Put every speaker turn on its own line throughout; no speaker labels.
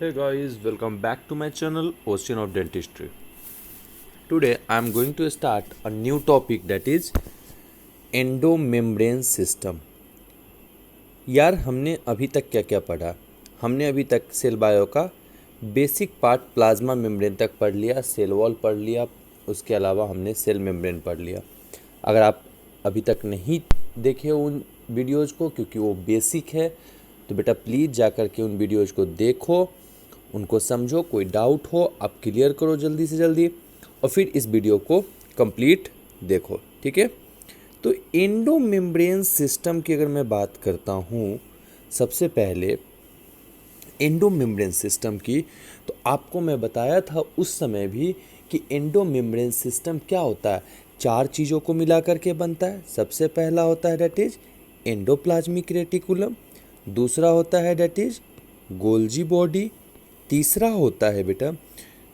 Hey guys, welcome back to my channel Ocean of Dentistry. Today I am going to start a new topic that is endomembrane system. यार हमने अभी तक क्या क्या पढ़ा? हमने अभी तक सेल बायो का बेसिक पार्ट प्लाज्मा मेम्ब्रेन तक पढ़ लिया, सेल वॉल पढ़ लिया, उसके अलावा हमने सेल मेम्ब्रेन पढ़ लिया। अगर आप अभी तक नहीं देखे उन वीडियोज़ को क्योंकि वो बेसिक है तो बेटा प्लीज़ जा कर के उन वीडियोज़ को देखो, उनको समझो, कोई डाउट हो आप क्लियर करो जल्दी से जल्दी और फिर इस वीडियो को कंप्लीट देखो, ठीक है। तो एंडोमेम्ब्रेन सिस्टम की अगर मैं बात करता हूँ, सबसे पहले एंडोमेम्ब्रेन सिस्टम की, तो आपको मैं बताया था उस समय भी कि एंडोमेम्ब्रेन सिस्टम क्या होता है। 4 चीज़ों को मिला करके बनता है। सबसे पहला होता है डेट इज एंडोप्लाज्मिक रेटिकुलम, दूसरा होता है डेट इज गोल्जी बॉडी, तीसरा होता है बेटा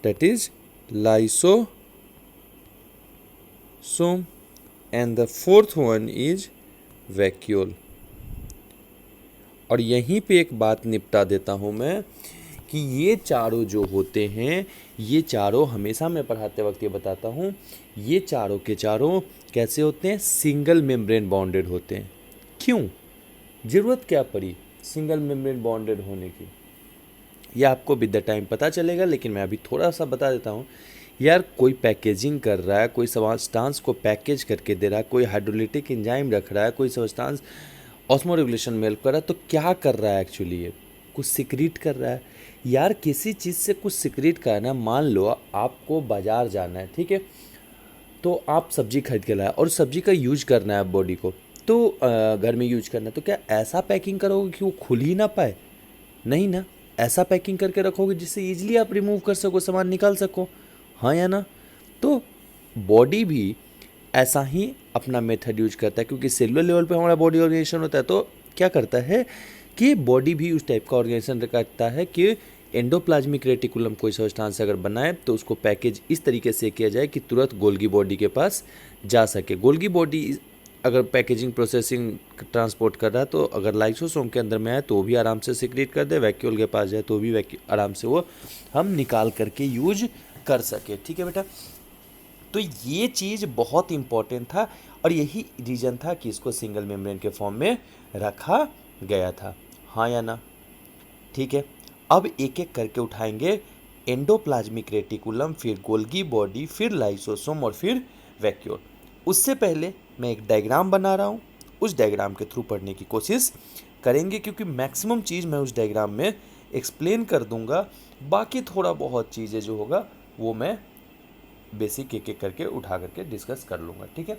that is lysosome and the fourth one is vacuole. और यहीं पे एक बात निपटा देता हूँ मैं कि ये चारों जो होते हैं, ये चारों हमेशा मैं पढ़ाते वक्त ये बताता हूँ, ये चारों के चारों कैसे होते हैं? सिंगल मेम्ब्रेन बॉन्डेड होते हैं। क्यों? ज़रूरत क्या पड़ी सिंगल मेम्ब्रेन बॉन्डेड होने की? ये आपको विद द टाइम पता चलेगा, लेकिन मैं अभी थोड़ा सा बता देता हूँ। यार कोई पैकेजिंग कर रहा है, कोई सब्सटेंस को पैकेज करके दे रहा है, कोई हाइड्रोलिटिक एंजाइम रख रहा है, कोई सब्सटेंस ऑस्मो रेगुलेशन में हेल्प कर रहा है, तो क्या कर रहा है एक्चुअली? ये कुछ सिक्रीट कर रहा है। यार किसी चीज़ से कुछ सिक्रीट करना, मान लो आपको बाज़ार जाना है, ठीक है, तो आप सब्जी खरीद के लाए और सब्जी का यूज करना है बॉडी को, तो घर में यूज करना है, तो क्या ऐसा पैकिंग करोगे कि वो खुल ही ना पाए? नहीं ना, ऐसा पैकिंग करके रखोगे जिससे ईजिली आप रिमूव कर सको, सामान निकाल सको, हाँ या ना? तो बॉडी भी ऐसा ही अपना मेथड यूज करता है, क्योंकि सेलुलर लेवल पे हमारा बॉडी ऑर्गेनाइजेशन होता है। तो क्या करता है कि बॉडी भी उस टाइप का ऑर्गेनाइजेशन करता है कि एंडोप्लाज्मिक रेटिकुलम कोई सब्सटेंस अगर बनाए तो उसको पैकेज इस तरीके से किया जाए कि तुरंत गोल्गी बॉडी के पास जा सके। गोल्गी बॉडी अगर पैकेजिंग प्रोसेसिंग ट्रांसपोर्ट कर रहा है तो अगर लाइसोसोम के अंदर में आए तो वो भी आराम से सिक्रीट कर दे, वैक्यूल के पास जाए तो भी आराम से वो हम निकाल करके यूज कर सके, ठीक है बेटा। तो ये चीज़ बहुत इम्पोर्टेंट था और यही रीज़न था कि इसको सिंगल मेम्ब्रेन के फॉर्म में रखा गया था, हाँ या ना? ठीक है, अब एक एक करके उठाएंगे। एंडोप्लाज्मिक रेटिकुलम, फिर गोल्गी बॉडी, फिर लाइसोसोम और फिर वैक्यूल। उससे पहले मैं एक डायग्राम बना रहा हूँ, उस डायग्राम के थ्रू पढ़ने की कोशिश करेंगे, क्योंकि मैक्सिमम चीज़ मैं उस डायग्राम में एक्सप्लेन कर दूंगा। बाकी थोड़ा बहुत चीज़ें जो होगा वो मैं बेसिक एक एक करके उठा करके डिस्कस कर लूँगा, ठीक है।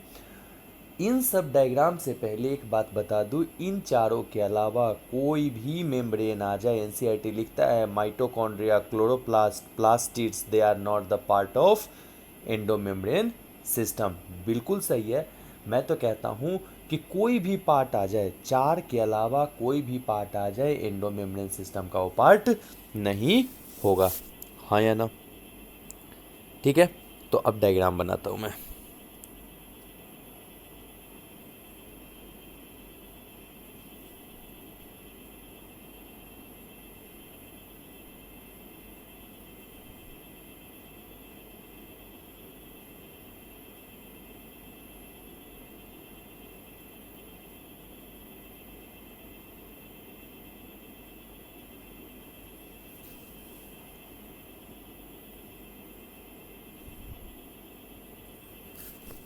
इन सब डायग्राम से पहले एक बात बता दूं, इन चारों के अलावा कोई भी मेम्ब्रेन आ जाए, एनसीईआरटी लिखता है mitochondria, chloroplast, plastids, they are not the part of endomembrane system. बिल्कुल सही है। मैं तो कहता हूं कि कोई भी पार्ट आ जाए, 4 के अलावा कोई भी पार्ट आ जाए, एंडोमेम्ब्रेन सिस्टम का वो पार्ट नहीं होगा, हाँ या ना? ठीक है, तो अब डायग्राम बनाता हूं मैं।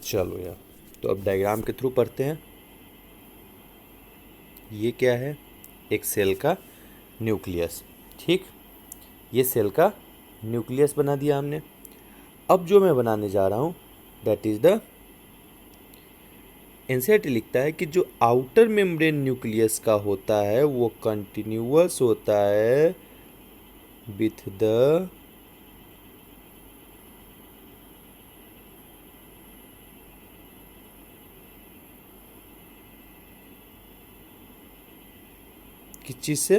चलो यार, तो अब डायग्राम के थ्रू पढ़ते हैं। ये क्या है? एक सेल का न्यूक्लियस, ठीक। ये सेल का न्यूक्लियस बना दिया हमने। अब जो मैं बनाने जा रहा हूँ दैट इज द, एनसीईआरटी लिखता है कि जो आउटर मेम्ब्रेन न्यूक्लियस का होता है वो कंटिन्यूअस होता है विथ द किस चीज से?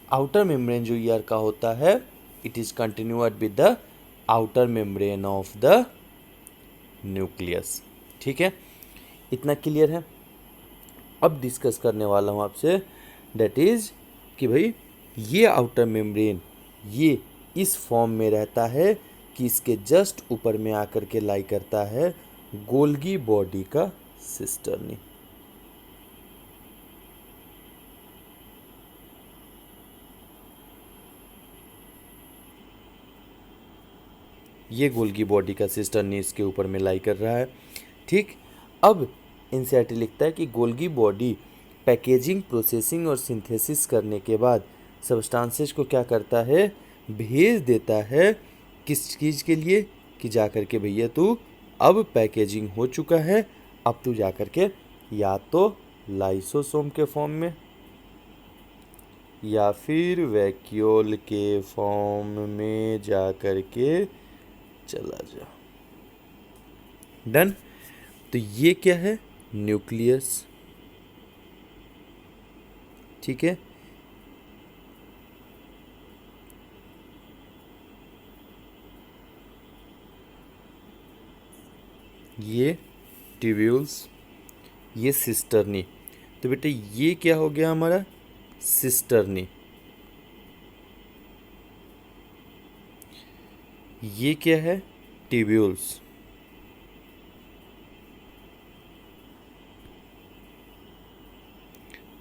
आउटर मेम्ब्रेन जो ईयर का होता है, it is continuous with the outer membrane of the nucleus, ठीक है। इतना क्लियर है। अब डिस्कस करने वाला हूँ आपसे, डेट इज़ कि भाई ये आउटर मेम्ब्रेन ये इस फॉर्म में रहता है कि इसके जस्ट ऊपर में आकर के लाई करता है गोल्गी बॉडी का सिस्टर्नी। ये गोल्गी बॉडी का सिस्टर्नी इसके ऊपर में लाई कर रहा है। ठीक, अब एनसीईआरटी लिखता है कि गोल्गी बॉडी पैकेजिंग, प्रोसेसिंग और सिंथेसिस करने के बाद सब्सटेंसेस को क्या करता है, भेज देता है किस चीज़ के लिए, कि जा कर के भैया तू अब पैकेजिंग हो चुका है, अब तू जा कर के या तो लाइसोसोम के फॉर्म में या फिर वैक्यूल के फॉर्म में जा कर के चला जा। डन। तो ये क्या है, न्यूक्लियस। ठीक है, ये ट्यूब्यूल्स, ये सिस्टर्नी। तो बेटे ये क्या हो गया हमारा, सिस्टर्नी। ये क्या है, ट्यूब्यूल्स।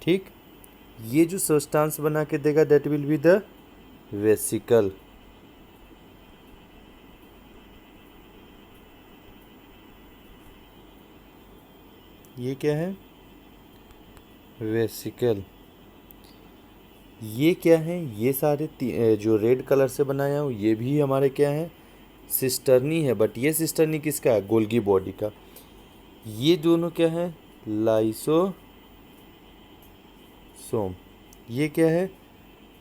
ठीक, ये जो सब्सटेंस बना के देगा that will be the vesicle. ये क्या है, वेसिकल। ये क्या है, ये सारे जो रेड कलर से बनाया हूँ ये भी हमारे क्या है, सिस्टर्नी है। बट ये सिस्टर्नी किसका है, गोल्गी बॉडी का। ये दोनों क्या है, लाइसोसोम। ये क्या है,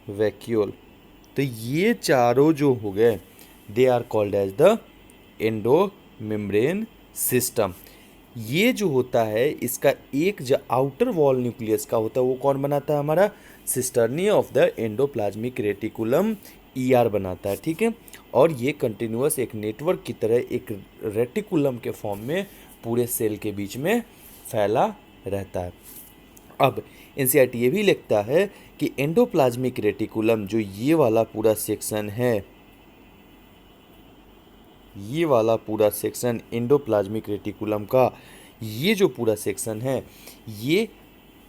वैक्यूल। तो ये चारों जो हो गए they are called as the endomembrane system. ये जो होता है इसका एक जो आउटर वॉल न्यूक्लियस का होता है वो कौन बनाता है, हमारा cisternae of the endoplasmic reticulum, ER बनाता है। ठीक है, और ये कंटिन्यूअस एक नेटवर्क की तरह एक रेटिकुलम के फॉर्म में पूरे सेल के बीच में फैला रहता है। अब एनसीईआरटी ये भी लिखता है कि एंडोप्लाज्मिक रेटिकुलम जो ये वाला पूरा सेक्शन है, ये वाला पूरा सेक्शन एंडोप्लाज्मिक रेटिकुलम का ये जो पूरा सेक्शन है ये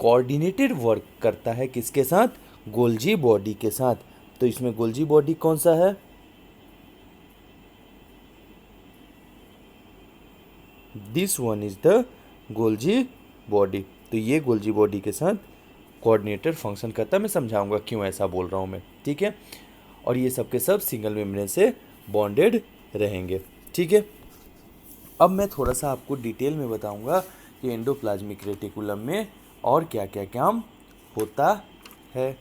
कोऑर्डिनेटेड वर्क करता है किसके साथ, गोल्जी बॉडी के साथ। तो इसमें गोल्जी बॉडी कौन सा है, this one is the Golgi body. तो ये गोल्जी बॉडी के साथ कोऑर्डिनेटेड फंक्शन करता है। मैं समझाऊंगा क्यों ऐसा बोल रहा हूँ मैं। ठीक है, और ये सब के सब सिंगल मेम्ब्रेन से बॉन्डेड रहेंगे। ठीक है, अब मैं थोड़ा सा आपको डिटेल में बताऊंगा कि एंडोप्लाज्मिक रेटिकुलम में और क्या क्या काम होता है,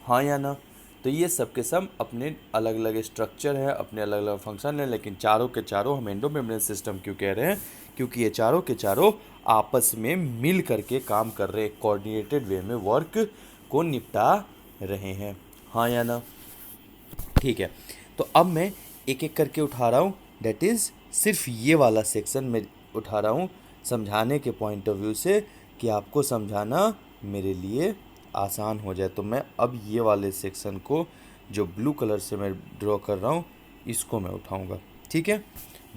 हाँ या ना। तो ये सब के सब अपने अलग अलग स्ट्रक्चर है, अपने अलग अलग फंक्शन है, लेकिन चारों के चारों हम एंडो मेम्ब्रेन सिस्टम क्यों कह रहे हैं, क्योंकि ये चारों के चारों आपस में मिल करके काम कर रहे, कोऑर्डिनेटेड वे में वर्क को निपटा रहे हैं, हाँ या ना। ठीक है, तो अब मैं एक एक करके उठा रहा हूँ, डेट इज़ सिर्फ ये वाला सेक्शन में उठा रहा हूँ समझाने के पॉइंट ऑफ व्यू से, कि आपको समझाना मेरे लिए आसान हो जाए। तो मैं अब ये वाले सेक्शन को जो ब्लू कलर से मैं ड्रॉ कर रहा हूँ इसको मैं उठाऊँगा। ठीक है,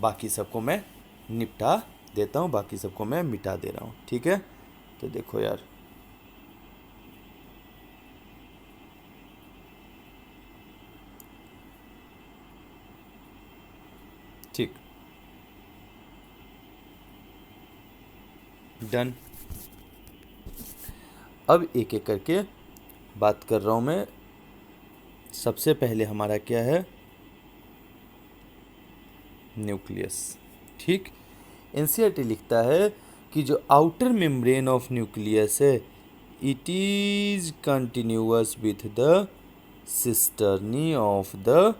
बाकी सबको मैं निपटा देता हूँ, बाकी सबको मैं मिटा दे रहा हूँ। ठीक है, तो देखो यार, ठीक, डन। अब एक एक करके बात कर रहा हूँ मैं। सबसे पहले हमारा क्या है, न्यूक्लियस। ठीक, एनसीईआरटी लिखता है कि जो आउटर मेम्ब्रेन ऑफ न्यूक्लियस है it is continuous with the cisternae of the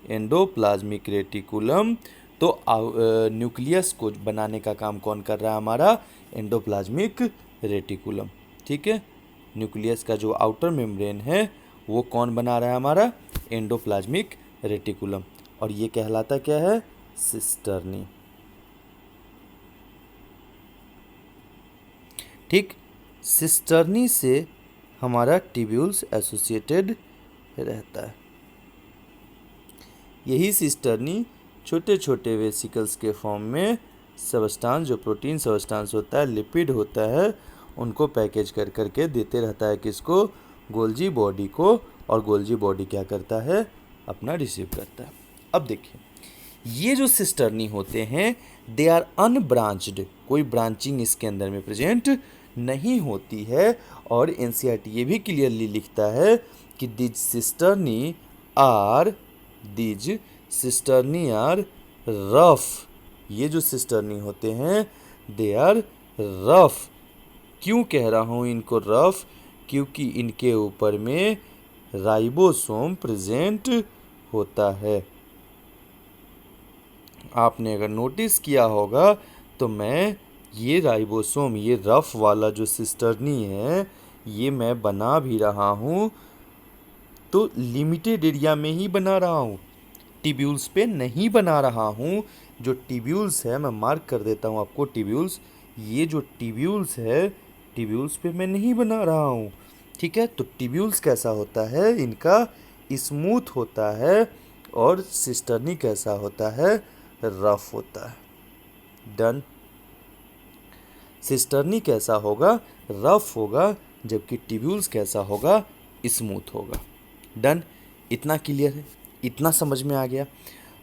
endoplasmic reticulum. तो न्यूक्लियस को बनाने का काम कौन कर रहा है, हमारा एंडोप्लाज्मिक रेटिकुलम। ठीक है, न्यूक्लियस का जो आउटर मेम्ब्रेन है वो कौन बना रहा है, हमारा एंडोप्लाज्मिक रेटिकुलम। और ये कहलाता क्या है, सिस्टर्नी। ठीक, सिस्टर्नी से हमारा ट्यूब्यूल्स एसोसिएटेड रहता है। यही सिस्टर्नी छोटे छोटे वेसिकल्स के फॉर्म में सबस्टांस, जो प्रोटीन सबस्टांस होता है, लिपिड होता है, उनको पैकेज कर करके देते रहता है किसको, गोल्जी बॉडी को, और गोल्जी बॉडी क्या करता है, अपना रिसीव करता है। अब देखिए, ये जो सिस्टर्नी होते हैं दे आर अनब्रांच्ड, कोई ब्रांचिंग इसके अंदर में प्रेजेंट नहीं होती है। और एनसीईआरटी ये भी क्लियरली लिखता है कि दिज सिस्टर्नी आर रफ। ये जो सिस्टर्नी होते हैं दे आर रफ। क्यों कह रहा हूँ इनको रफ, क्योंकि इनके ऊपर में राइबोसोम प्रेजेंट होता है। आपने अगर नोटिस किया होगा तो मैं ये राइबोसोम, ये रफ वाला जो सिस्टर्नी है, ये मैं बना भी रहा हूँ तो लिमिटेड एरिया में ही बना रहा हूँ, ट्यूब्यूल्स पे नहीं बना रहा हूँ। जो ट्यूब्यूल्स है मैं मार्क कर देता हूँ आपको, ट्यूब्यूल्स, ये जो ट्यूब्यूल्स है, ट्यूब्यूल्स पे मैं नहीं बना रहा हूँ। ठीक है, तो ट्यूब्यूल्स कैसा होता है, इनका स्मूथ होता है, और सिस्टर्नी कैसा होता है, रफ होता है। डन। सिस्टर्नी कैसा होगा, रफ होगा, जबकि ट्यूब्यूल्स कैसा होगा, स्मूथ होगा। डन। इतना क्लियर है, इतना समझ में आ गया।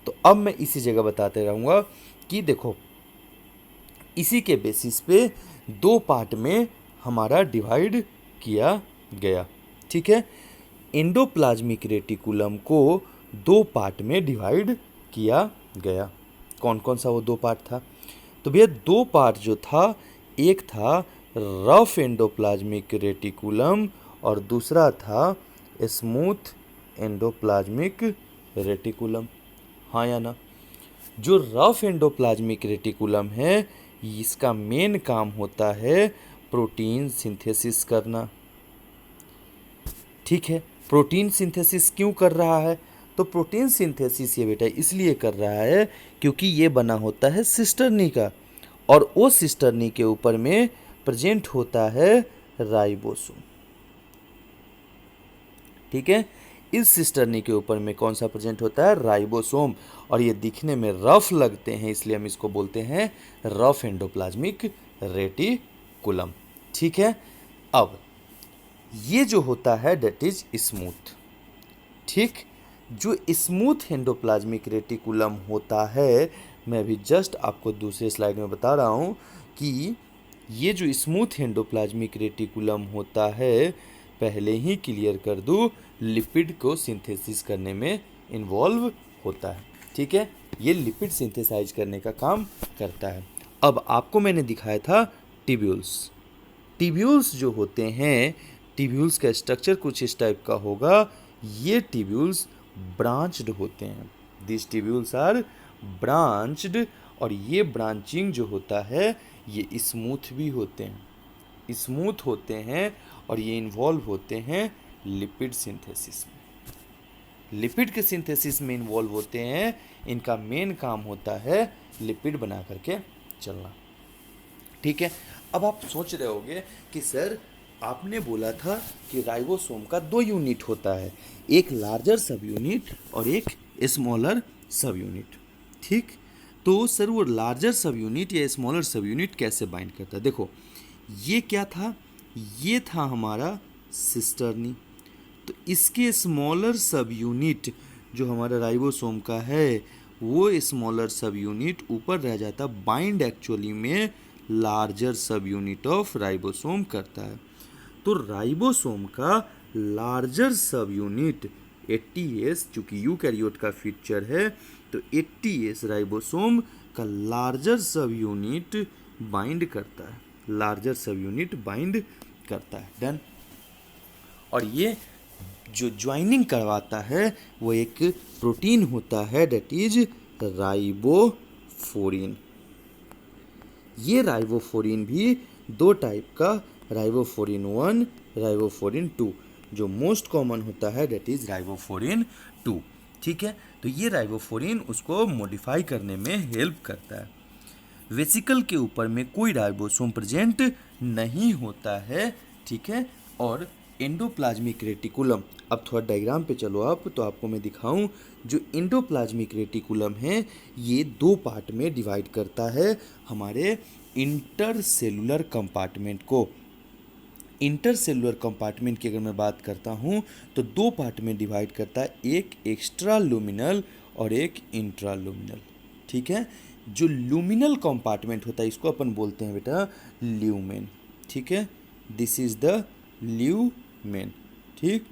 तो अब मैं इसी जगह बताते रहूँगा कि देखो, इसी के बेसिस पे दो पार्ट में हमारा डिवाइड किया गया। ठीक है, एंडोप्लाज्मिक रेटिकुलम को दो पार्ट में डिवाइड किया गया। कौन कौन सा वो दो पार्ट था, तो भैया दो पार्ट जो था, एक था रफ एंडोप्लाज्मिक रेटिकुलम और दूसरा था स्मूथ एंडोप्लाज्मिक रेटिकुलम। हाँ या ना। जो रफ एंडोप्लाज्मिक रेटिकुलम है, इसका मेन काम होता है प्रोटीन सिंथेसिस करना। ठीक है, प्रोटीन सिंथेसिस क्यों कर रहा है, तो प्रोटीन सिंथेसिस ये बेटा इसलिए कर रहा है क्योंकि ये बना होता है सिस्टर्नी का, और वो सिस्टर्नी के ऊपर में प्रेजेंट होता है राइबोसोम। ठीक है, इस सिस्टर्नी के ऊपर में कौन सा प्रेजेंट होता है, राइबोसोम, और ये दिखने में रफ लगते हैं, इसलिए हम इसको बोलते हैं रफ एंडोप्लाज्मिक रेटिकुलम। ठीक है, अब ये जो होता है दैट इज स्मूथ। ठीक, जो स्मूथ एंडोप्लाज्मिक रेटिकुलम होता है, मैं अभी जस्ट आपको दूसरे स्लाइड में बता रहा हूँ कि ये जो स्मूथ एंडोप्लाज्मिक रेटिकुलम होता है, पहले ही क्लियर कर दूँ, लिपिड को सिंथेसिस करने में इन्वॉल्व होता है। ठीक है, ये लिपिड सिंथेसाइज करने का काम करता है। अब आपको मैंने दिखाया था ट्यूब्यूल्स। ट्यूब्यूल्स जो होते हैं, ट्यूब्यूल्स का स्ट्रक्चर कुछ इस टाइप का होगा। ये ट्यूब्यूल्स ब्रांच्ड होते हैं, दिस ट्यूब्यूल्स आर ब्रांच्ड, और ये ब्रांचिंग जो होता है ये स्मूथ भी होते हैं, स्मूथ होते हैं, और ये इन्वॉल्व होते हैं लिपिड सिंथेसिस में। लिपिड के सिंथेसिस में इन्वॉल्व होते हैं, इनका मेन काम होता है लिपिड बना करके चलना। ठीक है, अब आप सोच रहे होंगे कि सर आपने बोला था कि राइबोसोम का दो यूनिट होता है, एक लार्जर सब यूनिट और एक स्मॉलर सब यूनिट। ठीक, तो सर वो लार्जर सब यूनिट या स्मॉलर सब यूनिट कैसे बाइंड करता है। देखो, ये क्या था, ये था हमारा सिस्टर्नी, तो इसके स्मॉलर सब यूनिट जो हमारा राइबोसोम का है, वो स्मॉलर सब यूनिट ऊपर रह जाता, बाइंड एक्चुअली में लार्जर सब यूनिट ऑफ राइबोसोम करता है। तो राइबोसोम का लार्जर सब यूनिट 80S, चूँकि यूकैरियोट का फीचर है, तो 80S राइबोसोम का लार्जर सब यूनिट बाइंड करता है, लार्जर सब यूनिट बाइंड करता है। डन। और ये जो ज्वाइनिंग करवाता है वो एक प्रोटीन होता है दैट इज राइबोफोरिन। ये राइबोफोरिन भी दो टाइप का, राइबोफोरिन 1, राइबोफोरिन 2, जो मोस्ट कॉमन होता है दैट इज राइबोफोरिन 2। ठीक है, तो ये राइबोफोरिन उसको मॉडिफाई करने में हेल्प करता है। वेसिकल के ऊपर में कोई राइबोसोम प्रेजेंट नहीं होता है, ठीक है। और एंडोप्लाज्मिक रेटिकुलम, अब थोड़ा डायग्राम पे चलो आप, तो आपको मैं दिखाऊं। जो एंडोप्लाज्मिक रेटिकुलम है ये दो पार्ट में डिवाइड करता है हमारे इंटरसेलुलर कंपार्टमेंट को। इंटरसेलुलर कंपार्टमेंट की अगर मैं बात करता हूँ तो दो पार्ट में डिवाइड करता है, एक एक्स्ट्रा लूमिनल और एक इंट्रा लूमिनल, ठीक है। जो लूमिनल कंपार्टमेंट होता है इसको अपन बोलते हैं बेटा ल्यूमेन, ठीक है। दिस इज द ल्यूमेन, ठीक।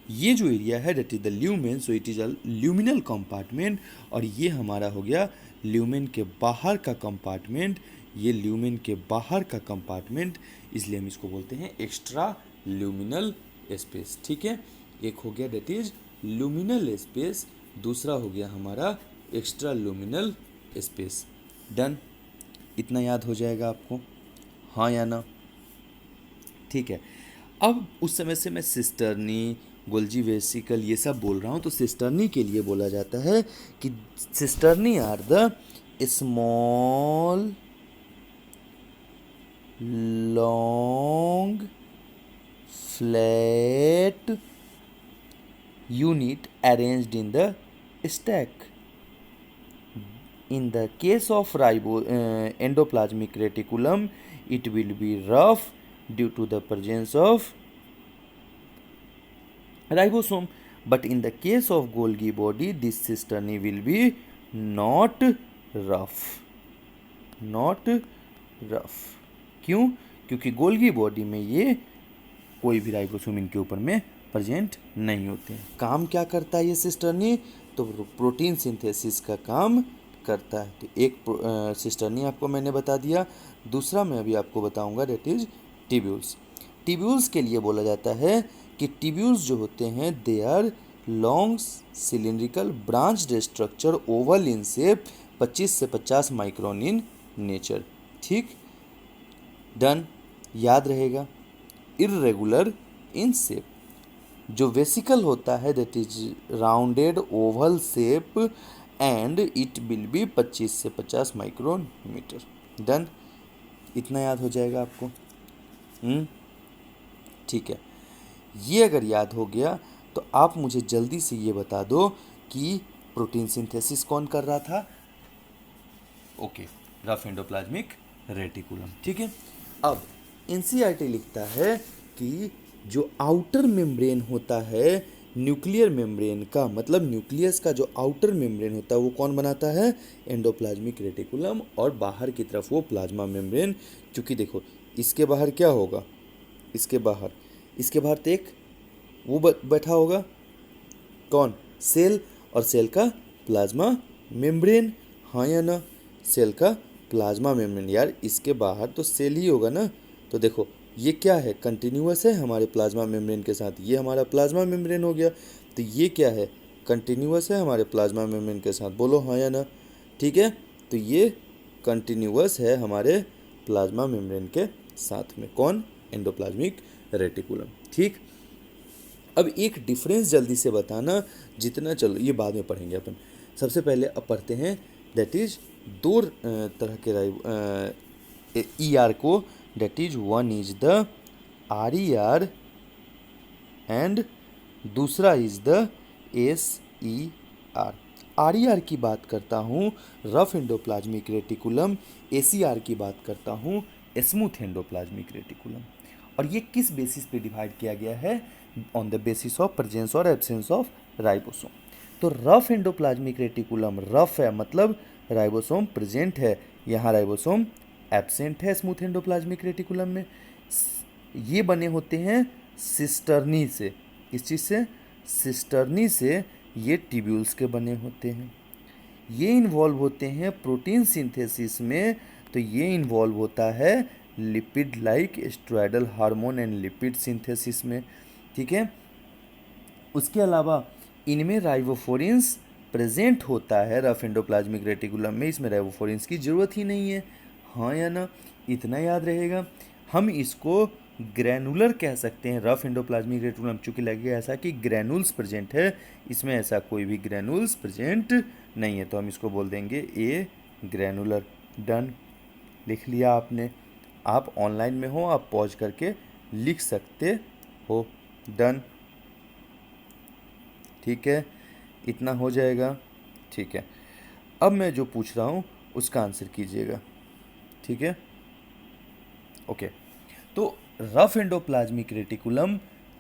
ये जो एरिया है that is the lumen, so it is a luminal compartment. और ये हमारा हो गया ल्यूमेन के बाहर का कंपार्टमेंट, ये ल्यूमेन के बाहर का कंपार्टमेंट, इसलिए हम इसको बोलते हैं एक्स्ट्रा ल्यूमिनल स्पेस, ठीक है। एक हो गया दैट इज ल्यूमिनल स्पेस, दूसरा हो गया हमारा एक्स्ट्रा ल्यूमिनल स्पेस। डन, इतना याद हो जाएगा आपको, हाँ या ना, ठीक है। अब उस समय से मैं सिस्टर्नी, गोल्जी वेसिकल ये सब बोल रहा हूँ, तो सिस्टर्नी के लिए बोला जाता है कि cisternae are the small long flat unit arranged in the stack. In the case of endoplasmic reticulum, it will be rough due to the presence of ribosome. But in the case of Golgi body, this cisternae will be not rough. Not rough. क्यों? क्योंकि Golgi body में ये कोई भी ribosome इनके ऊपर में present नहीं होते हैं। काम क्या करता है ये सिस्टर्नी? तो प्रोटीन सिंथेसिस का काम करता है। तो एक सिस्टर्नी आपको मैंने बता दिया, दूसरा मैं अभी आपको बताऊंगा दैट इज टिब्यूल्स। टिब्यूल्स के लिए बोला जाता है कि टिब्यूल्स जो होते हैं they are long cylindrical branched structure oval in shape, 25 से 50 माइक्रोन इन नेचर, ठीक। डन, याद रहेगा। इर्रेगुलर इन शेप, जो वेसिकल होता है that is rounded oval shape and it will be 25 से 50 माइक्रोन मीटर। डन, इतना याद हो जाएगा आपको, ठीक है। ये अगर याद हो गया तो आप मुझे जल्दी से ये बता दो कि प्रोटीन सिंथेसिस कौन कर रहा था? ओके, रफ एंडोप्लाज्मिक रेटिकुलम, ठीक है। अब एनसीईआरटी लिखता है कि जो आउटर मेम्ब्रेन होता है न्यूक्लियर मेम्ब्रेन का, मतलब न्यूक्लियस का जो आउटर मेम्ब्रेन होता है वो कौन बनाता है? Endoplasmic reticulum. और बाहर की तरफ वो प्लाज्मा मेम्ब्रेन, क्योंकि देखो इसके बाहर क्या होगा, इसके बाहर तो एक वो बैठा होगा, कौन? सेल, और सेल का प्लाज्मा मेम्ब्रेन, हाँ या ना? सेल का प्लाज्मा मेम्ब्रेन, यार इसके बाहर तो सेल ही होगा ना। तो देखो ये क्या है? कंटिन्यूअस है हमारे प्लाज्मा मेम्ब्रेन के साथ, ये हमारा प्लाज्मा मेम्ब्रेन हो गया। तो ये क्या है? कंटिन्यूअस है हमारे प्लाज्मा मेम्ब्रेन के साथ, बोलो हाँ या ना, ठीक है। तो ये कंटिन्यूअस है हमारे प्लाज्मा मेम्ब्रेन के साथ में, कौन? एंडोप्लाज्मिक रेटिकुलम, ठीक। अब एक डिफरेंस जल्दी से बताना, जितना, चलो ये बाद में पढ़ेंगे अपन। सबसे पहले अब पढ़ते हैं दैट इज दो तरह के ER को, that is one is the RER and दूसरा इज द SER। RER की बात करता हूँ रफ एंडोप्लाज्मिक रेटिकुलम, ACR की बात करता हूँ स्मूथ एंडोप्लाज्मिक रेटिकुलम। और ये किस बेसिस पे डिवाइड किया गया है? On the basis of presence और एब्सेंस ऑफ राइबोसोम। तो रफ एंडोप्लाज्मिक रेटिकुलम रफ है, मतलब राइबोसोम प्रेजेंट है, यहाँ राइबोसोम एब्सेंट है स्मूथ एंडोप्लाज्मिक रेटिकुलम में। ये बने होते हैं सिस्टर्नी से, किस चीज़ से? सिस्टर्नी से। ये ट्यूब्यूल्स के बने होते हैं, ये इन्वॉल्व होते हैं प्रोटीन सिंथेसिस में। तो ये इन्वॉल्व होता है lipid like steroidal hormone and lipid synthesis में, ठीक है। उसके अलावा इनमें राइबोफ्लोरिन्स प्रेजेंट होता है रफ एंडोप्लाज्मिक रेटिकुलम में, इसमें राइबोफ्लोरिन्स की ज़रूरत ही नहीं है, हाँ या ना? इतना याद रहेगा। हम इसको ग्रैनुलर कह सकते हैं रफ एंडोप्लाज्मिक रेटिकुलम, चूँकि लगेगा ऐसा कि ग्रैनुल्स प्रेजेंट है, इसमें ऐसा कोई भी ग्रैनुल्स प्रेजेंट नहीं है, तो हम इसको बोल देंगे ए ग्रैनुलर। डन, लिख लिया आपने। आप ऑनलाइन में हो, आप पॉज करके लिख सकते हो। डन, ठीक है, इतना हो जाएगा। ठीक है, अब मैं जो पूछ रहा हूँ उसका आंसर कीजिएगा, ठीक है। ओके, तो रफ एंडोप्लाज्मिक रेटिकुलम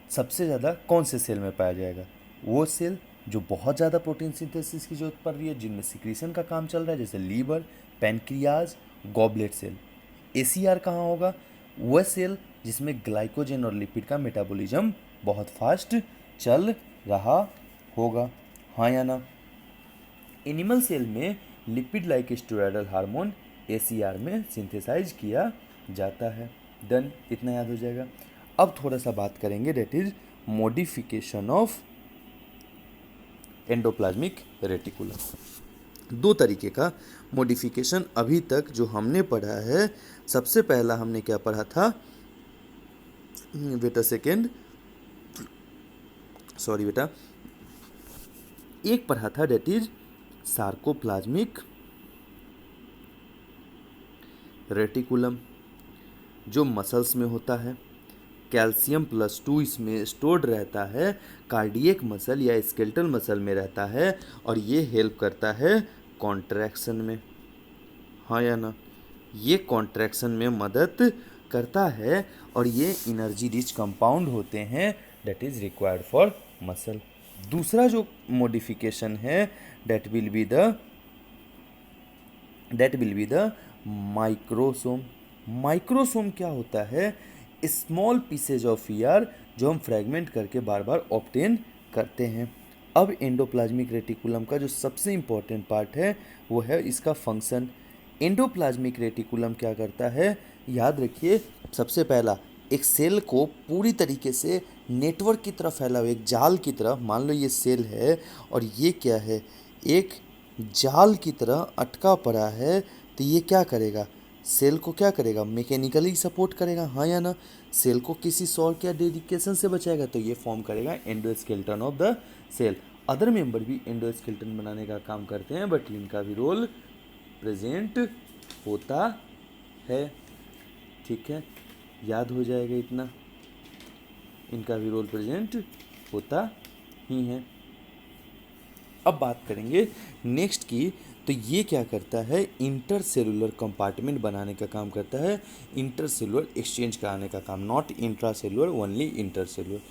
सबसे ज़्यादा कौन से सेल में पाया जाएगा? वो सेल जो बहुत ज़्यादा प्रोटीन सिंथेसिस की जरूरत पड़ रही है, जिनमें सिक्रीशन का काम चल रहा है, जैसे liver, pancreas, goblet cell. ACR कहाँ होगा? वह सेल जिसमें ग्लाइकोजन और लिपिड का मेटाबॉलिज्म बहुत फास्ट चल रहा होगा, हाँ या ना? एनिमल सेल में lipid like steroidal hormone ACR में सिंथेसाइज किया जाता है। डन, इतना याद हो जाएगा। अब थोड़ा सा बात करेंगे, that is modification of endoplasmic reticulum. दो तरीके का मॉडिफिकेशन अभी तक जो हमने पढ़ा है। सबसे पहला हमने क्या पढ़ा था? वेट अ सेकेंड, सॉरी बेटा, एक पढ़ा था डेट इज सार्कोप्लाज्मिक रेटिकुलम, जो मसल्स में होता है। कैल्शियम +2 इसमें स्टोर्ड रहता है, कार्डियक मसल या स्केलेटल मसल में रहता है, और ये हेल्प करता है कॉन्ट्रैक्शन में, हाँ या ना? ये कॉन्ट्रैक्शन में मदद करता है, और ये एनर्जी रिच कंपाउंड होते हैं that is required for muscle. दूसरा जो मॉडिफिकेशन है that will be the microsome. Microsome क्या होता है? स्मॉल पीसेज ऑफ ईयर जो हम फ्रेगमेंट करके बार बार ऑब्टेन करते हैं। अब एंडोप्लाज्मिक रेटिकुलम का जो सबसे इम्पोर्टेंट पार्ट है वो है इसका फंक्शन। एंडोप्लाज्मिक रेटिकुलम क्या करता है? याद रखिए, सबसे पहला एक सेल को पूरी तरीके से नेटवर्क की तरफ फैला हुआ, एक जाल की तरफ, मान लो ये सेल है और ये क्या है, एक जाल की तरह अटका पड़ा है, तो ये क्या करेगा? सेल को क्या करेगा? मैकेनिकली सपोर्ट करेगा, हाँ या ना? सेल को किसी शॉक या डेडिकेशन से बचाएगा, तो ये फॉर्म करेगा endoskeleton of the cell. Other member भी एंडोस्केलेटन बनाने का काम करते हैं, बट इनका भी रोल प्रेजेंट होता है, ठीक है, याद हो जाएगा इतना, इनका भी रोल प्रेजेंट होता ही है। अब बात करेंगे नेक्स्ट की, तो ये क्या करता है? इंटरसेलुलर कंपार्टमेंट बनाने का काम करता है, इंटरसेलुलर एक्सचेंज कराने का काम, नॉट इंट्रासेलुलर, ओनली इंटरसेलुलर।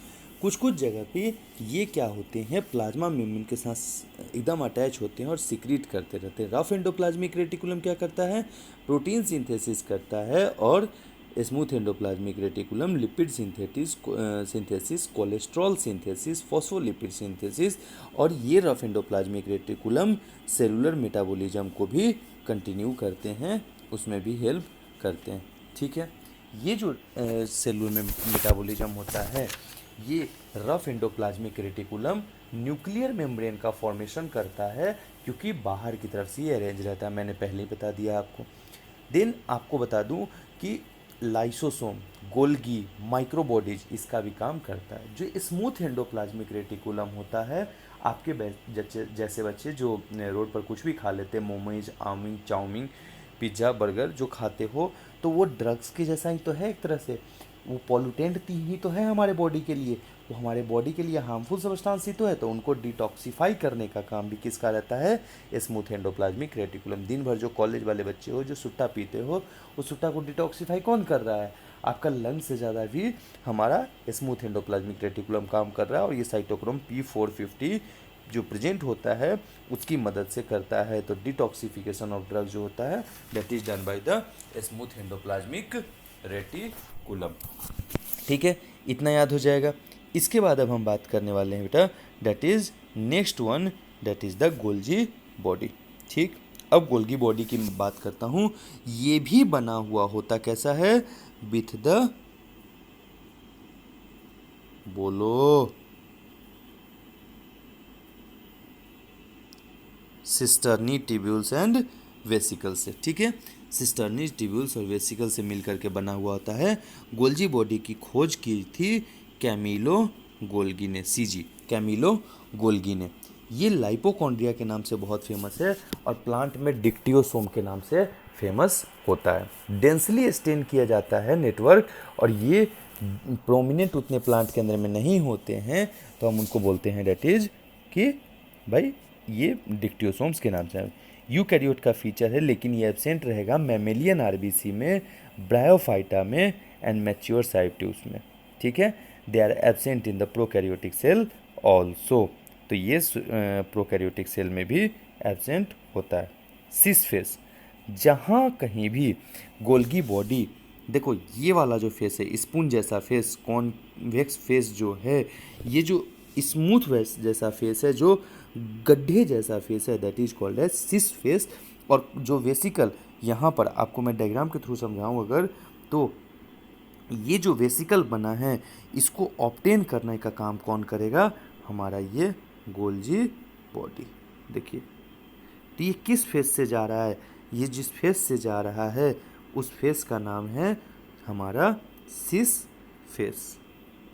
कुछ कुछ जगह पे ये क्या होते हैं, प्लाज्मा मेम्ब्रेन के साथ एकदम अटैच होते हैं और सिक्रीट करते रहते हैं। रफ एंडोप्लाज्मिक रेटिकुलम क्या करता है? प्रोटीन सिंथेसिस करता है, और smooth endoplasmic reticulum lipid synthesis, cholesterol synthesis, phospholipid synthesis, और ये rough endoplasmic reticulum cellular metabolism को भी कंटिन्यू करते हैं, उसमें भी हेल्प करते हैं, ठीक है। ये जो सेलुलर मेटाबॉलिज्म होता है, ये rough endoplasmic reticulum nuclear membrane का फॉर्मेशन करता है, क्योंकि बाहर की तरफ से ये अरेंज रहता है, मैंने पहले ही बता दिया आपको। देन आपको बता दूं कि लाइसोसोम, गोल्गी, माइक्रोबॉडीज इसका भी काम करता है। जो स्मूथ एंडोप्लाज्मिक रेटिकुलम होता है, आपके जैसे बच्चे जो रोड पर कुछ भी खा लेते हैं, momos, Amini, chowmein, pizza, burger जो खाते हो, तो वो ड्रग्स के जैसा ही तो है एक तरह से, वो पॉल्यूटेंट ही तो है हमारे बॉडी के लिए, वो हमारे बॉडी के लिए हार्मफुल सब्सटेंस ही तो है, तो उनको डिटॉक्सिफाई करने का काम भी किसका रहता है? Smooth endoplasmic reticulum. दिन भर जो कॉलेज वाले बच्चे हो जो सुट्टा पीते हो, उस सुट्टा को डिटॉक्सिफाई कौन कर रहा है? आपका लंग से ज़्यादा भी हमारा स्मूथ एंडोप्लाज्मिक रेटिकुलम काम कर रहा है, और ये साइटोक्रोम P450 जो प्रेजेंट होता है उसकी मदद से करता है। तो डिटॉक्सिफिकेशन ऑफ ड्रग जो होता है that is done by the smooth endoplasmic reticulum, ठीक है, इतना याद हो जाएगा। इसके बाद अब हम बात करने वाले हैं बेटा, that is next one, that is the Golgi body, ठीक। अब गोल्गी बॉडी की बात करता हूँ। ये भी बना हुआ होता कैसा है? विथ द, बोलो, सिस्टर्नी ट्यूब्यूल्स एंड वेसिकल्स से, ठीक है, सिस्टर्नी ट्यूब्यूल्स और वेसिकल से मिलकर के बना हुआ होता है। गोल्जी बॉडी की खोज की थी कैमिलो गोल्गी ने, सीजी कैमिलो गोल्गी ने। ये लाइपोकॉन्ड्रिया के नाम से बहुत फेमस है और प्लांट में डिक्टियोसोम के नाम से फेमस होता है। डेंसली स्टेन किया जाता है नेटवर्क, और ये प्रोमिनेंट उतने प्लांट के अंदर में नहीं होते हैं, तो हम उनको बोलते हैं डेट इज कि भाई ये डिक्टियोसोम्स के नाम से है। यूकैरियोट का फीचर है, लेकिन ये एब्सेंट रहेगा मैमेलियन आरबीसी में, ब्रायोफाइटा में एंड मैच्योर साइट्यूस में। ठीक है, they are absent in the prokaryotic cell also, तो ये प्रोकैरियोटिक सेल में भी एब्सेंट होता है। सिस फेस, जहाँ कहीं भी गोल्गी बॉडी, देखो ये वाला जो फेस है स्पून जैसा फेस, कॉन्वेक्स फेस जो है, ये जो स्मूथ जैसा फेस है, जो गड्ढे जैसा फेस है, that is called as cis face. और जो वेसिकल, यहाँ पर आपको मैं डायग्राम के थ्रू समझाऊँ अगर, तो ये जो वेसिकल बना है इसको ऑब्टेन करने का काम कौन करेगा, हमारा ये गोल्जी बॉडी। देखिए तो ये किस फेस से जा रहा है, ये जिस फेस से जा रहा है उस फेस का नाम है हमारा सिस फेस।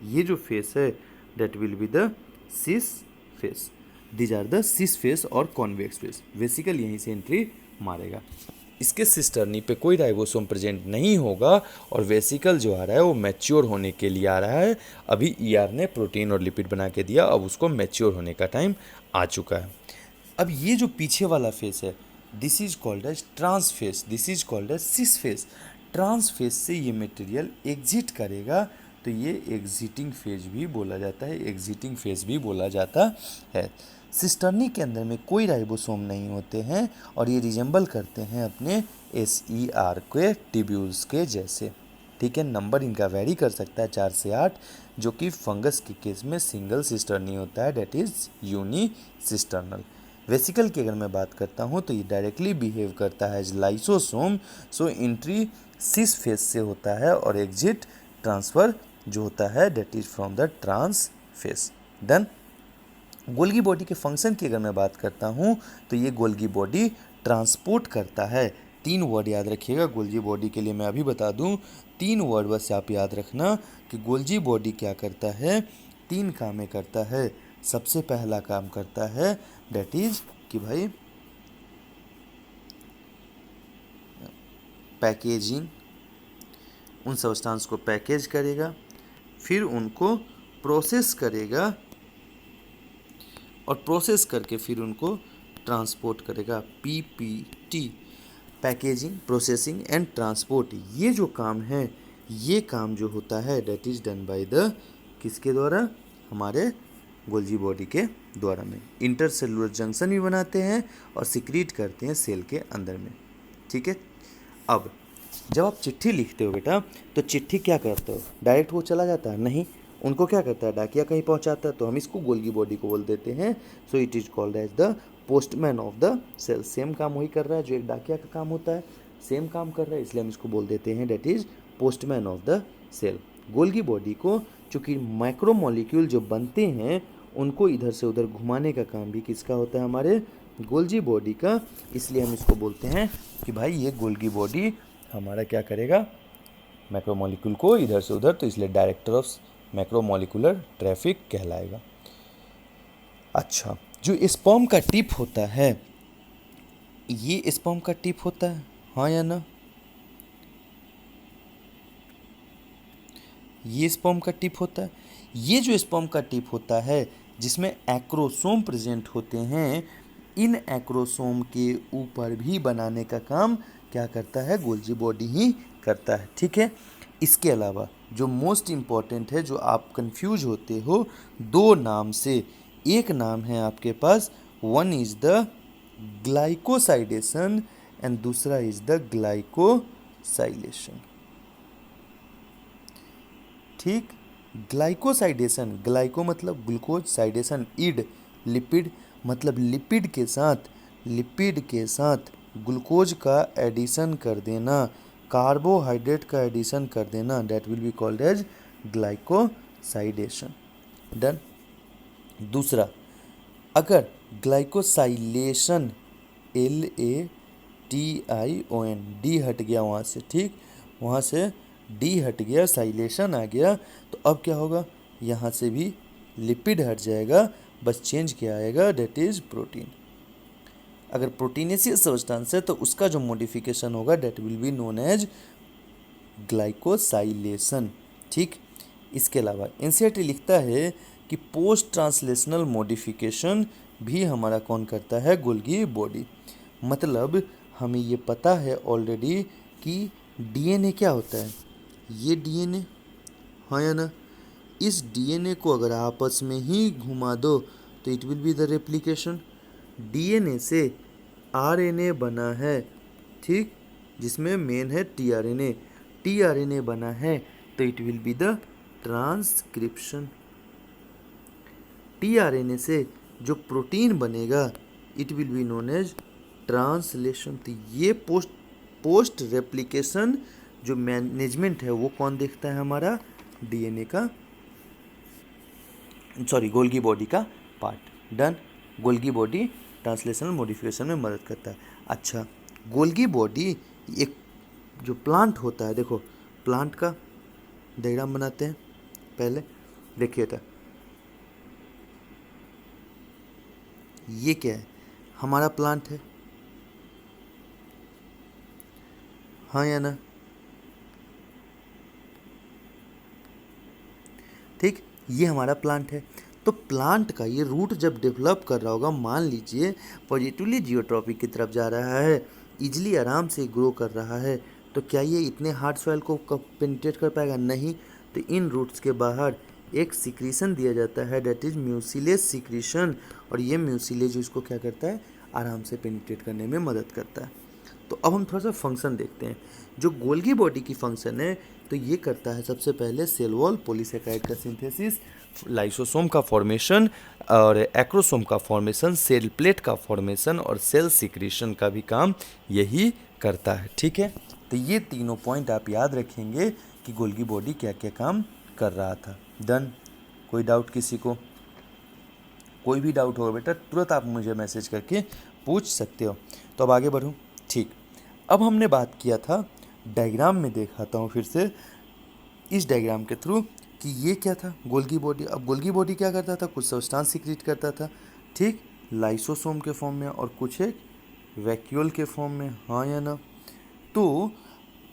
ये जो फेस है that will be the cis face. These are the cis face और कॉन्वेक्स फेस। वेसिकल यहीं से एंट्री मारेगा। इसके सिस्टर्नी पे कोई राइबोसोम प्रेजेंट नहीं होगा और वेसिकल जो आ रहा है वो मैच्योर होने के लिए आ रहा है। अभी ईआर ने प्रोटीन और लिपिड बना के दिया, अब उसको मैच्योर होने का टाइम आ चुका है। अब ये जो पीछे वाला फेस है this is called as trans face, this is called as cis face. Trans face से ये मटेरियल एग्जिट करेगा तो ये एग्जिटिंग फेज भी बोला जाता है, एग्जिटिंग फेज भी बोला जाता है। सिस्टर्नी के अंदर में कोई राइबोसोम नहीं होते हैं और ये रिजेंबल करते हैं अपने SER के ट्यूब्यूल्स के जैसे। ठीक है, नंबर इनका वेरी कर सकता है 4 से 8, जो कि फंगस के केस में सिंगल सिस्टर्नी होता है, that is unicisternal. Vesicle की अगर मैं बात करता हूँ तो ये डायरेक्टली बिहेव करता है as lysosome, so entry cis face से होता है और एग्जिट ट्रांसफर जो होता है that is from the trans face. Then Golgi body के फंक्शन की अगर मैं बात करता हूँ तो ये गोल्गी बॉडी ट्रांसपोर्ट करता है। 3 वर्ड याद रखिएगा गोल्गी बॉडी के लिए, मैं अभी बता दूँ 3 वर्ड बस आप याद रखना कि गोल्गी बॉडी क्या करता है, 3 कामें करता है। सबसे पहला काम करता है डेट इज कि भाई पैकेजिंग, उन सब्सटेंस को पैकेज करेगा, फिर उनको प्रोसेस करेगा और प्रोसेस करके फिर उनको ट्रांसपोर्ट करेगा। PPT, packaging, processing and transport. ये जो काम है, ये काम जो होता है that is done by the किसके द्वारा, हमारे गोल्जी बॉडी के द्वारा में। इंटरसेलुलर जंक्शन भी बनाते हैं और सिक्रीट करते हैं सेल के अंदर में। ठीक है, अब जब आप चिट्ठी लिखते हो बेटा तो चिट्ठी क्या करते हो, डायरेक्ट वो चला जाता है, नहीं, उनको क्या करता है डाकिया कहीं पहुंचाता है, तो हम इसको गोल्गी बॉडी को बोल देते हैं। So it is called as the postman of the cell. Same काम वही कर रहा है जो एक डाकिया का काम होता है, सेम काम कर रहा है, इसलिए हम इसको बोल देते हैं that is postman of the cell. Golgi body को चूँकि माइक्रोमोलिक्यूल जो बनते हैं उनको इधर से उधर घुमाने का काम भी किसका होता है, हमारे गोल्जी बॉडी का, इसलिए हम इसको बोलते हैं कि भाई ये गोल्गी बॉडी हमारा क्या करेगा, मैक्रोमोलिक्यूल को इधर से उधर, तो इसलिए डायरेक्टर ऑफ मैक्रोमोलिकुलर ट्रैफिक कहलाएगा। अच्छा, जो स्पर्म का टिप होता है, ये स्पर्म का टिप होता है, हाँ या ना, ये स्पर्म का टिप होता है। ये जो स्पर्म का टिप होता है जिसमें एक्रोसोम प्रेजेंट होते हैं, इन एक्रोसोम के ऊपर भी बनाने का काम क्या करता है, गोल्जी बॉडी ही करता है। ठीक है, इसके अलावा जो मोस्ट इम्पॉर्टेंट है, जो आप कंफ्यूज होते हो 2 नाम से, एक नाम है आपके पास, one is the glycosidation and दूसरा इज द ग्लाइकोसाइलेशन। ठीक, ग्लाइकोसाइडेशन, ग्लाइको मतलब ग्लूकोज, साइडेशन इड, लिपिड मतलब लिपिड के साथ ग्लूकोज का एडिशन कर देना, कार्बोहाइड्रेट का एडिशन कर देना, that will be called as glycosidation. Done. दूसरा, अगर ग्लाइकोसाइलेशन LATION, डी हट गया वहाँ से, ठीक, वहाँ से डी हट गया, साइलेशन आ गया, तो अब क्या होगा, यहाँ से भी लिपिड हट जाएगा, बस चेंज किया आएगा, डेट इज प्रोटीन। अगर प्रोटीनेसियस सब्सटेंस है तो उसका जो मॉडिफिकेशन होगा that will be known as glycosylation. ठीक, इसके अलावा एनसीईआरटी लिखता है कि पोस्ट ट्रांसलेशनल मॉडिफिकेशन भी हमारा कौन करता है, गोल्गी बॉडी। मतलब हमें ये पता है ऑलरेडी कि डीएनए क्या होता है, ये डीएनए, हाँ या ना, इस डीएनए को अगर आपस में ही घुमा दो तो it will be the replication. DNA से आरएनए बना है, ठीक, जिसमें मेन है टीआरएनए। टीआरएनए बना है तो it will be the transcription. TRNA से जो प्रोटीन बनेगा it will be known as translation. तो ये पोस्ट रेप्लिकेशन जो मैनेजमेंट है वो कौन देखता है, हमारा डीएनए का, सॉरी गोल्गी बॉडी का part. Done, Golgi body translational modification में मदद करता है। अच्छा, गोल्गी बॉडी एक जो प्लांट होता है, देखो प्लांट का डायग्राम बनाते हैं पहले, देखिए था ये क्या है, हमारा प्लांट है, हाँ या ना, ठीक, ये हमारा प्लांट है। तो प्लांट का ये रूट जब डेवलप कर रहा होगा, मान लीजिए पॉजिटिवली जियोट्रॉपिक की तरफ जा रहा है, इजली आराम से ग्रो कर रहा है, तो क्या ये इतने हार्ड सॉइल को पेनिट्रेट कर पाएगा? नहीं। तो इन रूट्स के बाहर एक सिक्रीशन दिया जाता है, डेट इज म्यूसिलेज सिक्रीशन, और ये म्यूसिलेज इसको क्या करता है, आराम से पेनिट्रेट करने में मदद करता है। तो अब हम थोड़ा सा फंक्शन देखते हैं। जो गोल्गी बॉडी की फंक्शन है तो ये करता है सबसे पहले सेल वॉल पॉलीसेकेराइड का सिंथेसिस, लाइसोसोम का फॉर्मेशन और एक्रोसोम का फॉर्मेशन, सेल प्लेट का फॉर्मेशन और सेल सिक्रीशन का भी काम यही करता है। ठीक है, तो ये तीनों पॉइंट आप याद रखेंगे कि गोल्गी बॉडी क्या क्या काम कर रहा था। डन, कोई डाउट किसी को? कोई भी डाउट होगा बेटा तुरंत आप मुझे मैसेज करके पूछ सकते हो। तो अब आगे बढ़ूँ। ठीक, अब हमने बात किया था, डायग्राम में दिखाता हूँ फिर से इस डायग्राम के थ्रू कि ये क्या था, गोल्गी बॉडी। अब गोल्गी बॉडी क्या करता था, कुछ सब्सटेंस सीक्रेट करता था, ठीक, लाइसोसोम के फॉर्म में और कुछ एक वैक्यूल के फॉर्म में, हाँ या ना। तो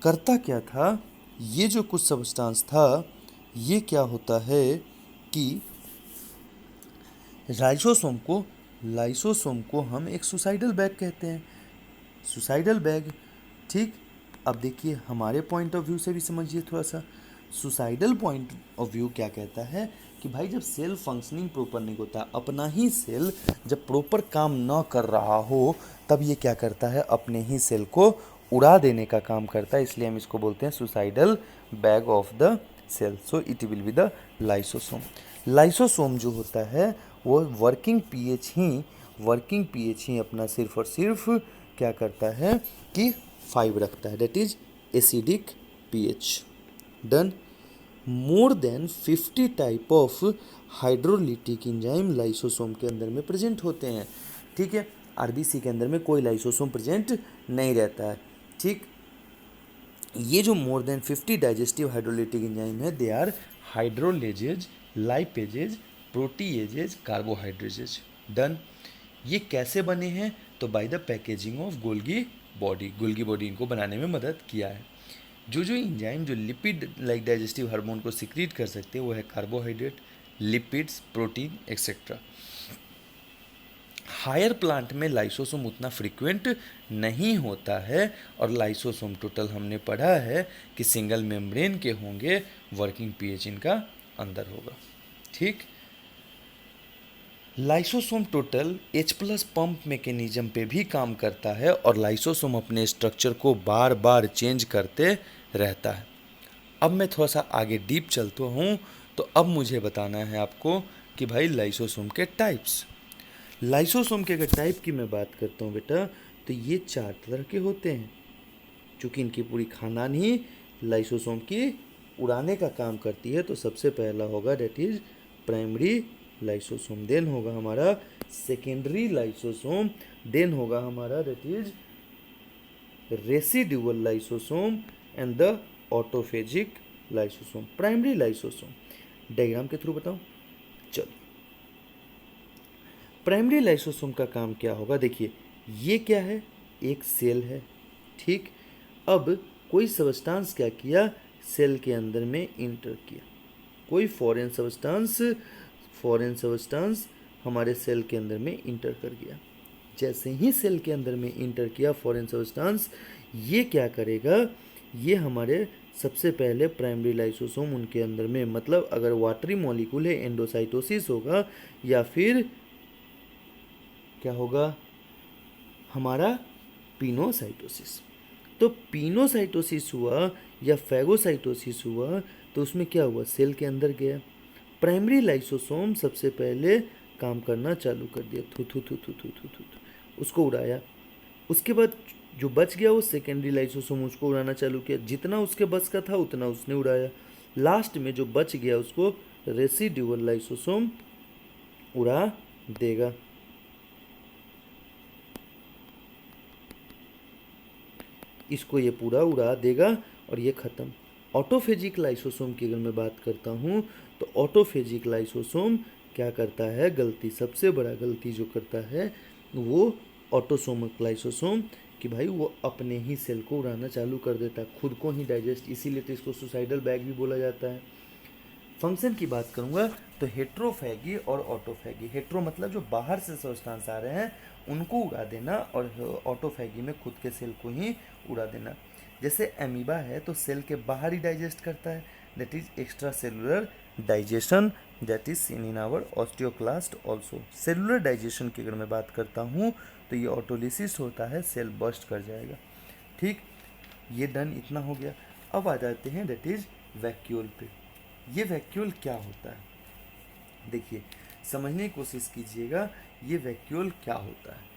करता क्या था, ये जो कुछ सब्सटेंस था ये क्या होता है कि लाइसोसोम को हम एक सुसाइडल बैग कहते हैं, सुसाइडल बैग। ठीक, अब देखिए हमारे पॉइंट ऑफ व्यू से भी समझिए थोड़ा सा। सुसाइडल पॉइंट ऑफ व्यू क्या कहता है कि भाई जब सेल फंक्शनिंग प्रॉपर नहीं होता, अपना ही सेल जब प्रॉपर काम ना कर रहा हो, तब ये क्या करता है, अपने ही सेल को उड़ा देने का काम करता है। इसलिए हम इसको बोलते हैं suicidal bag of the cell. So it will be the lysosome. Lysosome जो होता है वो वर्किंग पीएच ही अपना सिर्फ और सिर्फ क्या करता है कि 5 रखता है, that is acidic pH. Done, more than 50 type of hydrolytic enzyme lysosome के अंदर में प्रेजेंट होते हैं। ठीक है, आरबीसी के अंदर में कोई लाइसोसोम प्रेजेंट नहीं रहता है। ठीक, ये जो more than 50 digestive hydrolytic enzyme है, they are hydrolases, lipases, proteases, carbohydrases. Done, ये कैसे बने हैं, तो by the packaging of Golgi body इनको बनाने में मदद किया है। जो एंजाइम जो लिपिड लाइक डाइजेस्टिव हार्मोन को सिक्रीट कर सकते हैं वो है carbohydrate, lipids, protein etcetera. Higher plant में लाइसोसोम उतना फ्रीक्वेंट नहीं होता है, और लाइसोसोम टोटल हमने पढ़ा है कि सिंगल मेम्ब्रेन के होंगे, वर्किंग पीएच इनका अंदर होगा। ठीक, lysosome total H+ pump mechanism पे भी काम करता है, और लाइसोसोम अपने स्ट्रक्चर को बार बार चेंज करते रहता है। अब मैं थोड़ा सा आगे डीप चलता हूँ, तो अब मुझे बताना है आपको कि भाई लाइसोसोम के टाइप्स। लाइसोसोम के अगर टाइप की मैं बात करता हूँ बेटा, तो ये 4 तरह के होते हैं, चूँकि इनकी पूरी खानदान ही लाइसोसोम की उड़ाने का काम करती है। तो सबसे पहला होगा that is primary lysosome, then होगा हमारा सेकेंडरी लाइसोसोम, देन होगा हमारा that is residual lysosome and the autophagic lysosome. Primary lysosome diagram के थ्रू बताऊं, चलो प्राइमरी लाइसोसोम का काम क्या होगा, देखिए ये क्या है, एक सेल है, ठीक। अब कोई सब्सटेंस क्या किया, सेल के अंदर में इंटर किया, कोई फॉरेन सब्सटेंस हमारे सेल के अंदर में इंटर कर गया। जैसे ही सेल के अंदर में इंटर किया फॉरेन सब्सटेंस, ये क्या करेगा, ये हमारे सबसे पहले प्राइमरी लाइसोसोम उनके अंदर में, मतलब अगर वाटरी मॉलिक्यूल है एंडोसाइटोसिस होगा, या फिर क्या होगा हमारा पिनोसाइटोसिस। तो पिनोसाइटोसिस हुआ या फैगोसाइटोसिस हुआ तो उसमें क्या हुआ, सेल के अंदर गया, प्राइमरी लाइसोसोम सबसे पहले काम करना चालू कर दिया, थू थू थू थू थू थू थू उसको उड़ाया। उसके बाद जो बच गया वो सेकेंडरी लाइसोसोम उसको उड़ाना चालू किया, जितना उसके बस का था उतना उसने उड़ाया। लास्ट में जो बच गया उसको रेसिड्यूअल लाइसोसोम उड़ा देगा। इसको ये पूरा उड़ा देगा और ये ख़त्म। ऑटोफेजिक लाइसोसोम की अगर मैं बात करता हूँ तो ऑटोफेजिक लाइसोसोम क्या करता है, गलती सबसे बड़ा गलती जो करता है वो ऑटोसोमिक लाइसोसोम कि भाई वो अपने ही सेल को उड़ाना चालू कर देता है, खुद को ही डाइजेस्ट, इसीलिए तो इसको सुसाइडल बैग भी बोला जाता है। फंक्शन की बात करूँगा तो हेट्रोफैगी और ऑटोफैगी। हेट्रो मतलब जो बाहर से सब्सटेंस आ रहे हैं उनको उड़ा देना, और ऑटोफैगी में खुद के सेल को ही उड़ा देना। जैसे एमीबा है तो सेल के बाहर ही डाइजेस्ट करता है, that is extracellular digestion, that is seen in our osteoclast also. Cellular digestion की अगर मैं बात करता हूँ तो ये ऑटोलिसिस होता है, सेल बर्स्ट कर जाएगा, ठीक। ये डन, इतना हो गया। अब आ जाते हैं दैट इज वैक्यूल पे। ये वैक्यूल क्या होता है, देखिए समझने की कोशिश कीजिएगा, ये वैक्यूल क्या होता है।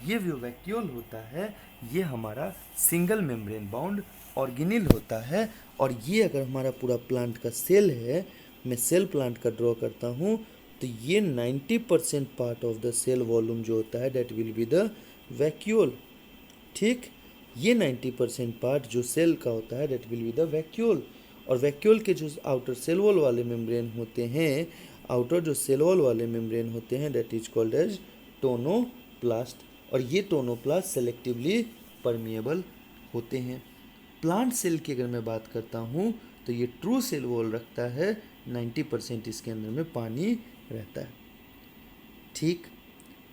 ये जो वैक्यूल होता है ये हमारा सिंगल मेम्ब्रेन बाउंड ऑर्गेनिल होता है, और ये अगर हमारा पूरा प्लांट का सेल है, मैं सेल प्लांट का ड्रॉ करता हूँ तो ये 90% part of the cell volume जो होता है that will be the vacuole, ठीक। ये 90% पार्ट जो सेल का होता है that will be the vacuole. और वैक्यूल के जो आउटर सेल वॉल वाले मेम्ब्रेन होते हैं, आउटर जो सेल वॉल वाले मेम्ब्रेन होते हैं that is called as tonoplast, और ये टोनोप्लास्ट सेलेक्टिवली परमिएबल होते हैं। प्लांट सेल की अगर मैं बात करता हूँ तो ये ट्रू सेल वॉल रखता है, 90% इसके अंदर में पानी रहता है, ठीक।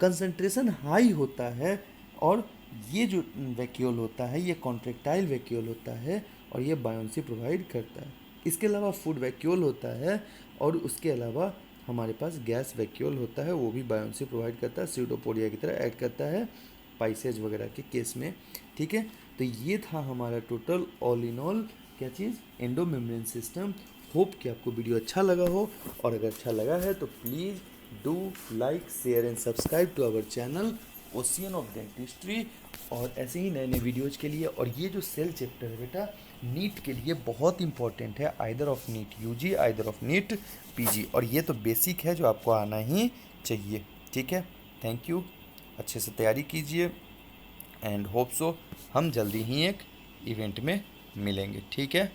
कंसंट्रेशन हाई होता है, और ये जो वैक्यूल होता है ये कॉन्ट्रेक्टाइल वैक्यूल होता है और ये बायोन्सी प्रोवाइड करता है। इसके अलावा फूड वैक्यूल होता है, और उसके अलावा हमारे पास गैस वैक्यूल होता है, वो भी बायोन्सी प्रोवाइड करता है, स्यूडोपोडिया की तरह एक्ट करता है पाइसेज वगैरह के केस में, ठीक है। तो ये था हमारा टोटल ऑल इन ऑल क्या चीज़, एंडो मेम्ब्रेन सिस्टम। होप कि आपको वीडियो अच्छा लगा हो, और अगर अच्छा लगा है तो please do like share and subscribe to our channel ocean of dentistry, और ऐसे ही नए नए वीडियोज़ के लिए। और ये जो सेल चैप्टर है बेटा नीट के लिए बहुत इंपॉर्टेंट है, either of NEET UG either of NEET PG, और ये तो बेसिक है जो आपको आना ही चाहिए, ठीक है। थैंक यू, अच्छे से तैयारी कीजिए, एंड होप सो हम जल्दी ही एक इवेंट में मिलेंगे, ठीक है।